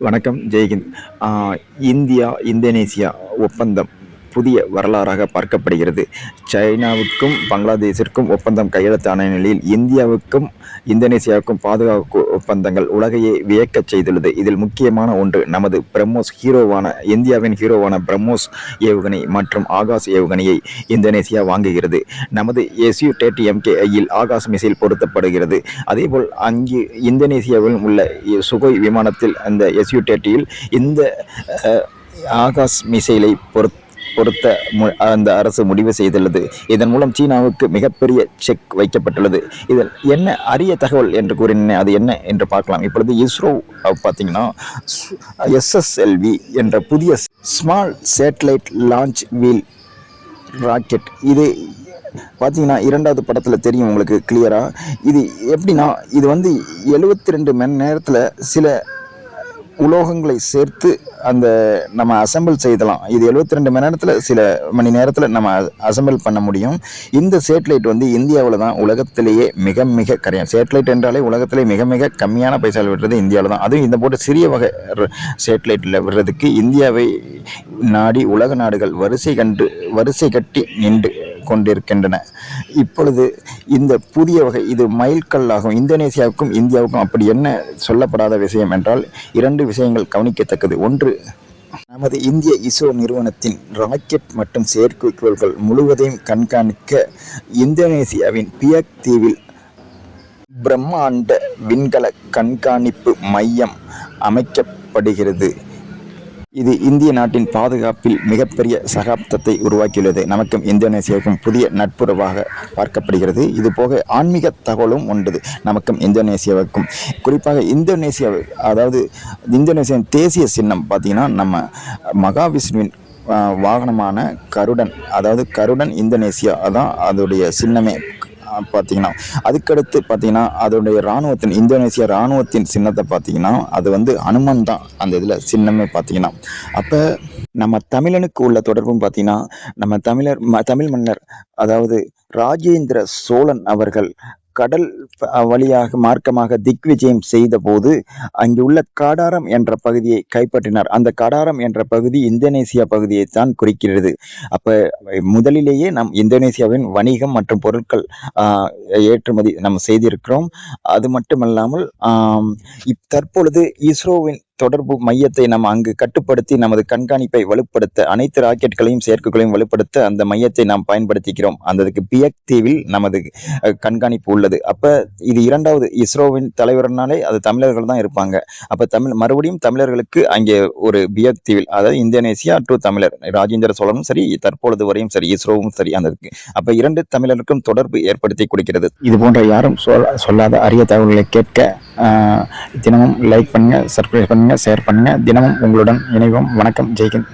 வணக்கம், ஜெய்ஹிந்த். India Indonesia ஒப்பந்தம் புதிய வரலாறாக பார்க்கப்படுகிறது. சைனாவுக்கும் பங்களாதேஷிற்கும் ஒப்பந்தம் கையெழுத்தான நிலையில் இந்தியாவுக்கும் இந்தோனேசியாவுக்கும் பாதுகாப்பு ஒப்பந்தங்கள் உலகையே வியக்கச் செய்துள்ளது. இதில் முக்கியமான ஒன்று நமது பிரம்மோஸ் இந்தியாவின் ஹீரோவான பிரம்மோஸ் ஏவுகணை மற்றும் ஆகாஷ் ஏவுகணையை இந்தோனேசியா வாங்குகிறது. நமது SU-30MKIயில் ஆகாஷ் மிசைல் பொருத்தப்படுகிறது. அதேபோல் அங்கு இந்தோனேசியாவில் உள்ள சுகோய் விமானத்தில் அந்த SU-30யில் இந்த ஆகாஷ் மிசைலை பொருத்த அந்த அரசு முடிவு செய்துள்ளது. இதன் மூலம் சீனாவுக்கு மிகப்பெரிய செக் வைக்கப்பட்டுள்ளது. இதில் என்ன அரிய தகவல் என்று கூறினேன், அது என்ன என்று பார்க்கலாம். இப்பொழுது இஸ்ரோ பார்த்தீங்கன்னா SSLV என்ற புதிய small satellite launch vehicle rocket, இது பார்த்தீங்கன்னா இரண்டாவது படத்தில் தெரியும் உங்களுக்கு கிளியராக. இது எப்படின்னா, இது 72 மணி நேரத்தில் சில உலோகங்களை சேர்த்து நம்ம அசம்பிள் செய்தலாம். இது 72 மணி நேரத்தில் சில மணி நேரத்தில் நம்ம அசம்பிள் பண்ண முடியும். இந்த சேட்டலைட் இந்தியாவில் தான் உலகத்திலேயே மிக மிக கரையும். சேட்டலைட் என்றாலே உலகத்திலே மிக மிக கம்மியான பைசாவில் விடுறது இந்தியாவில் தான். அதுவும் இந்த போட்டு சிறிய வகை சேட்டலைட்டில் விடுறதுக்கு இந்தியாவை நாடி உலக நாடுகள் வரிசை கட்டி நின்று கொண்டிருக்கின்றன. இப்பொழுது இந்த புதிய வகை இது மைல்கல்லாகும். இந்தோனேசியாவுக்கும் இந்தியாவுக்கும் அப்படி என்ன சொல்லப்படாத விஷயம் என்றால் 2 விஷயங்கள் கவனிக்கத்தக்கது. ஒன்று, நமது இந்திய இஸ்ரோ நிறுவனத்தின் ராக்கெட் மற்றும் செயற்கைக்கோள்கள் முழுவதையும் கண்காணிக்க இந்தோனேசியாவின் பியாக் தீவில் பிரம்மாண்ட விண்கல கண்காணிப்பு மையம் அமைக்கப்படுகிறது. இது இந்திய நாட்டின் பாதுகாப்பில் மிகப்பெரிய சகாப்தத்தை உருவாக்கியுள்ளது. நமக்கும் இந்தோனேசியாவுக்கும் புதிய நட்புறவாக பார்க்கப்படுகிறது. இது போக ஆன்மீக தகவலும் உண்டு நமக்கும் இந்தோனேசியாவுக்கும். குறிப்பாக இந்தோனேசியாவின் தேசிய சின்னம் பார்த்தீங்கன்னா நம்ம மகாவிஷ்ணுவின் வாகனமான கருடன், கருடன் இந்தோனேசியா அதான் அதோடைய சின்னமே பார்த்தீங்கன்னா. அதுக்கடுத்து பார்த்தீங்கன்னா அதோடைய இந்தோனேசியா இராணுவத்தின் சின்னத்தை பார்த்தீங்கன்னா அது அனுமன் தான் அந்த இதில் சின்னமே பார்த்தீங்கன்னா. அப்போ நம்ம தமிழனுக்கு உள்ள தொடர்பும் பார்த்தீங்கன்னா நம்ம தமிழ் மன்னர் ராஜேந்திர சோழன் அவர்கள் கடல் வழியாக மார்க்கமாக திக்விஜயம் செய்த போது அங்குள்ள கடாரம் என்ற பகுதியை கைப்பற்றினார். அந்த கடாரம் என்ற பகுதி இந்தோனேசியா பகுதியை தான் குறிக்கிறது. அப்ப முதலிலேயே நம் இந்தோனேசியாவின் வணிகம் மற்றும் பொருட்கள் ஏற்றுமதி நம்ம செய்திருக்கிறோம். அது மட்டுமல்லாமல் தற்பொழுது இஸ்ரோவின் தொடர்பு மையத்தை நம்ம அங்கு கட்டுப்படுத்தி நமது கண்காணிப்பை வலுப்படுத்த அனைத்து ராக்கெட்களையும் செயற்கைகளையும் வலுப்படுத்த அந்த மையத்தை நாம் பயன்படுத்திக்கிறோம். அதுக்கு பியாக் தீவில் நமது கண்காணிப்பு உள்ளது. அப்ப இது இரண்டாவது இஸ்ரோவின் தலைவர்னாலே அது தமிழர்கள் தான் இருப்பாங்க. அப்ப மறுபடியும் தமிழர்களுக்கு அங்கே ஒரு பியாக் தீவில், இந்தோனேசியா டு தமிழர், ராஜேந்திர சோழனும் சரி தற்பொழுது வரையும் சரி இஸ்ரோவும் சரி அந்த இருக்கு. அப்ப 2 தமிழருக்கும் தொடர்பு ஏற்படுத்தி கொடுக்கிறது. இது போன்ற யாரும் சொல்லாத அரிய தகவல்களை கேட்க தினமும் லைக் பண்ணுங்க, சப்ஸ்கிரைப் பண்ணுங்க, ஷேர் பண்ணுங்க. தினமும் உங்களுடன் இணைவோம். வணக்கம், ஜெய்ஹிந்த்.